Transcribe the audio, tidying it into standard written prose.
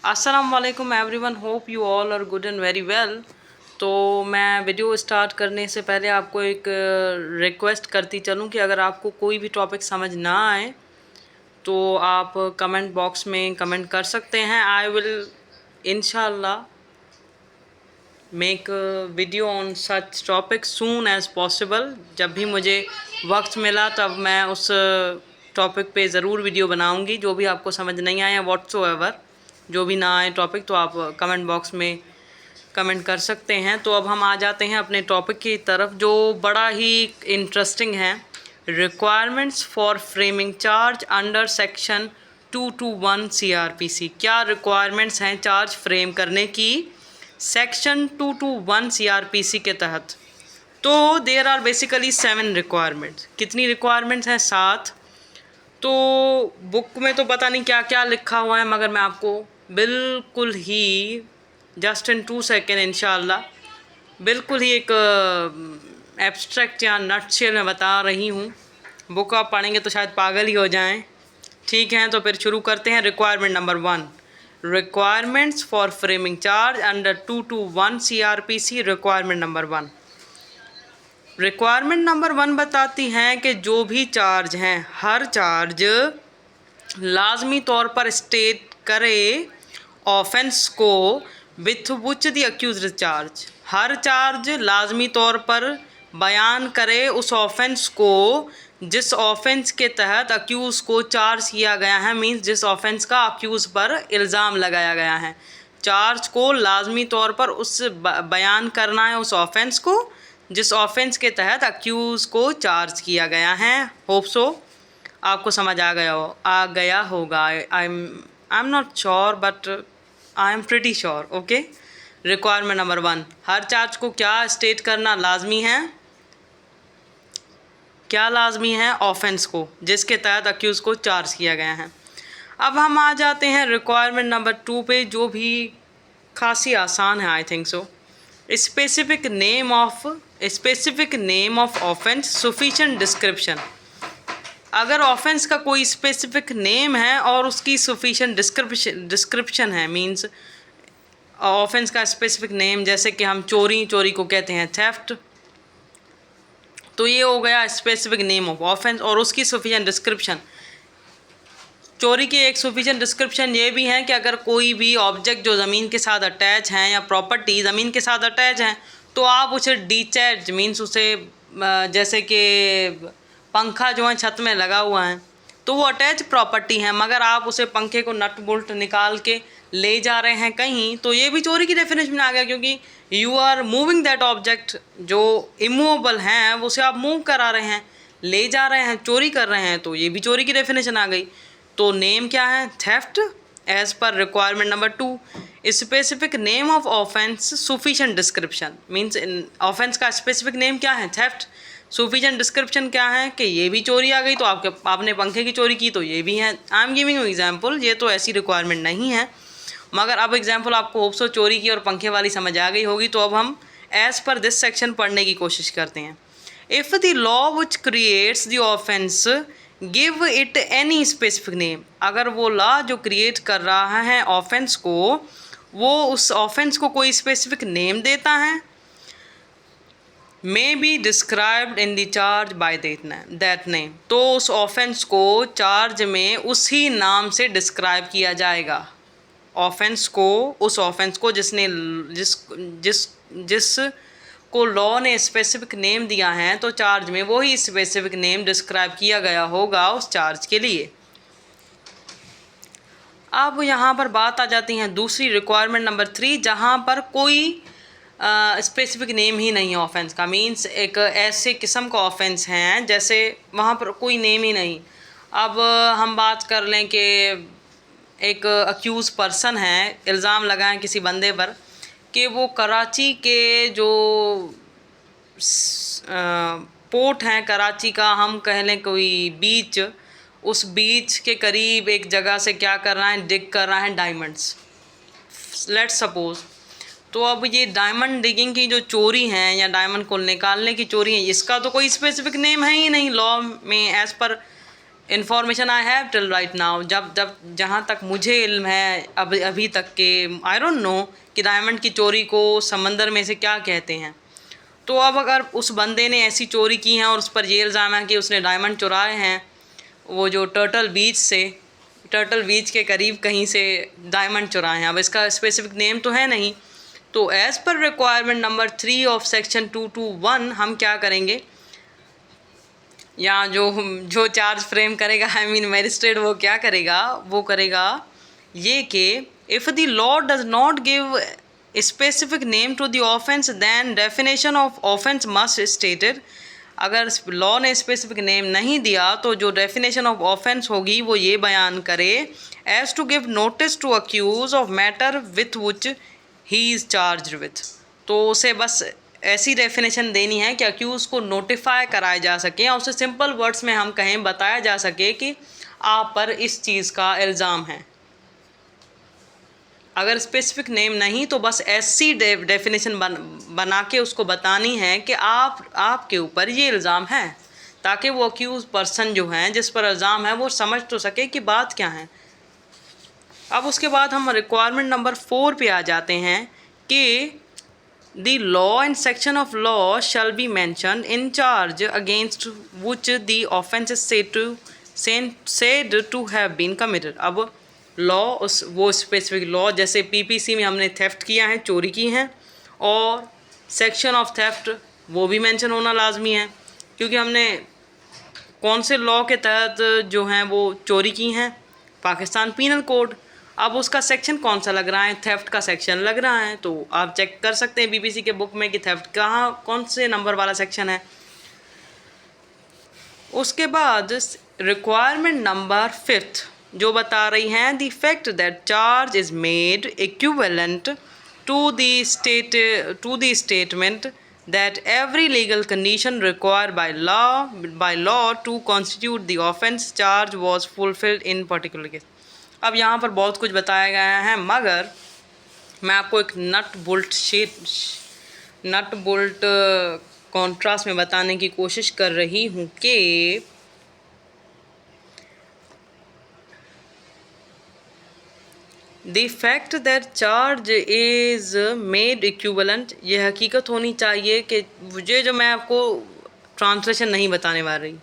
अस्सलाम वालेकुम everyone, hope you all are good and very well. तो मैं वीडियो स्टार्ट करने से पहले आपको एक रिक्वेस्ट करती चलूँ कि अगर आपको कोई भी टॉपिक समझ ना आए तो आप कमेंट बॉक्स में कमेंट कर सकते हैं। आई विल इंशाल्लाह make video on such topic soon as possible. जब भी मुझे वक्त मिला तब मैं उस टॉपिक पे ज़रूर वीडियो बनाऊंगी। जो भी आपको समझ नहीं आया व्हाट्सोएवर, जो भी ना आए टॉपिक, तो आप कमेंट बॉक्स में कमेंट कर सकते हैं। तो अब हम आ जाते हैं अपने टॉपिक की तरफ, जो बड़ा ही इंटरेस्टिंग है। Requirements for framing charge under section 221 CRPC। क्या रिक्वायरमेंट्स हैं चार्ज फ्रेम करने की सेक्शन 221 CRPC के तहत? तो देयर आर बेसिकली 7 रिक्वायरमेंट्स। कितनी रिक्वायरमेंट्स हैं? 7। तो बुक में तो पता नहीं क्या क्या लिखा हुआ है, मगर मैं आपको बिल्कुल ही जस्ट इन 2 सेकेंड इंशाल्लाह बिल्कुल ही एक एब्स्ट्रैक्ट या नटशेल में बता रही हूँ। बुक आप पढ़ेंगे तो शायद पागल ही हो जाएं। ठीक है, तो फिर शुरू करते हैं। Requirement number 1, requirements for framing charge under 221 CRPC। Requirement number 1, requirement number 1 बताती हैं कि जो भी चार्ज हैं, हर चार्ज लाजमी तौर पर स्टेट करे ऑफेंस को with which the accused charge. Her charge लाजमी तौर पर बयान करे उस ऑफेंस को जिस ऑफेंस के तहत अक्यूज को चार्ज किया गया है। मीन्स जिस ऑफेंस का अक्यूज पर इल्ज़ाम लगाया गया है, चार्ज को लाजमी तौर पर उस बयान करना है उस ऑफेंस को जिस ऑफेंस के तहत अक्यूज को चार्ज किया गया है। होप सो आपको समझ आ गया होगा। I am not sure but I am pretty sure. Okay, requirement number 1, her charge को क्या स्टेट करना लाजमी है? क्या लाजमी है? ऑफेंस को जिसके तहत अक्यूज को चार्ज किया गया है। अब हम आ जाते हैं रिक्वायरमेंट नंबर 2 पे, जो भी खासी आसान है I think so. Specific name of offence, sufficient description. अगर ऑफेंस का कोई स्पेसिफिक नेम है और उसकी सफिशिएंट डिस्क्रिप्शन है, मींस ऑफेंस का स्पेसिफिक नेम, जैसे कि हम चोरी को कहते हैं थेफ्ट, तो ये हो गया स्पेसिफिक नेम ऑफ ऑफेंस और उसकी सफिशिएंट डिस्क्रिप्शन। चोरी की एक सफिशिएंट डिस्क्रिप्शन ये भी है कि अगर कोई भी ऑब्जेक्ट जो ज़मीन के साथ अटैच हैं या प्रॉपर्टी ज़मीन के साथ अटैच हैं, तो आप उसे डिचैर्ज मीन्स उसे जैसे कि पंखा जो है छत में लगा हुआ है तो वो अटैच प्रॉपर्टी है, मगर आप उसे पंखे को नट बोल्ट निकाल के ले जा रहे हैं कहीं, तो ये भी चोरी की डेफिनेशन में आ गया, क्योंकि you are moving that object. जो इमूवेबल हैं वो उसे आप मूव करा रहे हैं, ले जा रहे हैं, चोरी कर रहे हैं, तो ये भी चोरी की डेफिनेशन आ गई। तो नेम क्या है? Theft as per requirement number 2। Specific name of offence, sufficient description. Means offence का स्पेसिफिक नेम क्या है? थेफ्ट। सफिशिएंट डिस्क्रिप्शन क्या है कि ये भी चोरी आ गई, तो आपने पंखे की चोरी की तो ये भी है। I am giving you example, ये तो ऐसी रिक्वायरमेंट नहीं है, मगर अब एग्जाम्पल आपको होप सो चोरी की और पंखे वाली समझ आ गई होगी। तो अब हम एज़ पर दिस सेक्शन पढ़ने की कोशिश करते हैं। If the law which creates the offence give it any specific name. अगर वो लॉ जो क्रिएट कर रहा है ऑफेंस को, वो उस ऑफेंस को कोई स्पेसिफिक नेम देता है, may be described in the charge by that name, तो उस ऑफेंस को चार्ज में उसी नाम से डिस्क्राइब किया जाएगा। ऑफेंस को, उस ऑफेंस को जिसने जिस को लॉ ने स्पेसिफिक नेम दिया है, तो चार्ज में वही स्पेसिफिक नेम डिस्क्राइब किया गया होगा उस चार्ज के लिए। अब यहाँ पर बात आ जाती है दूसरी रिक्वायरमेंट नंबर 3, जहाँ पर कोई स्पेसिफिक नेम ही नहीं है ऑफेंस का। मींस एक ऐसे किस्म का ऑफेंस हैं जैसे वहाँ पर कोई नेम ही नहीं। अब हम बात कर लें कि एक अक्यूज पर्सन है, इल्ज़ाम लगाएं किसी बंदे पर कि वो कराची के जो पोर्ट हैं कराची का, हम कह लें कोई बीच, उस बीच के करीब एक जगह से क्या कर रहा है, डिग कर रहा है डायमंड्स, लेट्स सपोज। तो अब ये डायमंड डिगिंग की जो चोरी है या डायमंड को निकालने की चोरी है, इसका तो कोई स्पेसिफिक नेम है ही नहीं लॉ में। As per information I have till right now, जब जहाँ तक मुझे इल्म है अभी तक के, आई डोंट नो कि डायमंड की चोरी को समंदर में से क्या कहते हैं। तो अब अगर उस बंदे ने ऐसी चोरी की है और उस पर ये इल्ज़ाम है कि उसने डायमंड चुराए हैं, वो जो टर्टल बीच के करीब कहीं से डायमंड चुराए हैं, अब इसका स्पेसिफिक नेम तो है नहीं, तो as per requirement number 3 of section 221 हम क्या करेंगे, या जो चार्ज फ्रेम करेगा, आई मीन मैजिस्ट्रेट, वो क्या करेगा, वो करेगा ये कि if the law does not give specific name to the offence then definition of offence must stated. अगर लॉ ने स्पेसिफिक नेम नहीं दिया तो जो डेफिनेशन ऑफ ऑफेंस होगी वो ये बयान करे, as to give notice to accused of matter with which he is charge with. तो उसे बस ऐसी डेफिनेशन देनी है कि अक्यूज़ को नोटिफाई कराया जा सके, या उसे सिंपल वर्ड्स में हम कहें बताया जा सके कि आप पर इस चीज़ का इल्ज़ाम है। अगर स्पेसिफिक नेम नहीं तो बस ऐसी डेफिनेशन बना के उसको बतानी है कि आपके ऊपर ये इल्ज़ाम है, ताकि वो अक्यूज़ पर्सन जो हैं जिस पर इल्ज़ाम है वो समझ तो सके कि बात क्या है। अब उसके बाद हम रिक्वायरमेंट नंबर 4 पे आ जाते हैं कि The law and section of law shall be mentioned in charge against which the offence is said to have been committed। अब लॉ वो स्पेसिफिक लॉ, जैसे पीपीसी में हमने थेफ्ट किया है, चोरी की है, और सेक्शन ऑफ थेफ्ट वो भी मेंशन होना लाजमी है, क्योंकि हमने कौन से लॉ के तहत जो हैं वो चोरी की हैं, पाकिस्तान पीनल कोड। अब उसका सेक्शन कौन सा लग रहा है, थेफ्ट का सेक्शन लग रहा है, तो आप चेक कर सकते हैं बीबीसी के बुक में कि थेफ्ट कहाँ कौन से नंबर वाला सेक्शन है। उसके बाद रिक्वायरमेंट नंबर 5 जो बता रही हैं the fact that charge is made equivalent to the statement that every legal condition required by law to constitute the offence charge was fulfilled in particular case। अब यहाँ पर बहुत कुछ बताया गया है, मगर मैं आपको एक नट बोल्ट कॉन्ट्रास्ट में बताने की कोशिश कर रही हूँ कि the fact that charge is made equivalent, ये हकीकत होनी चाहिए कि मुझे जो मैं आपको ट्रांसलेशन नहीं बताने वाली रही।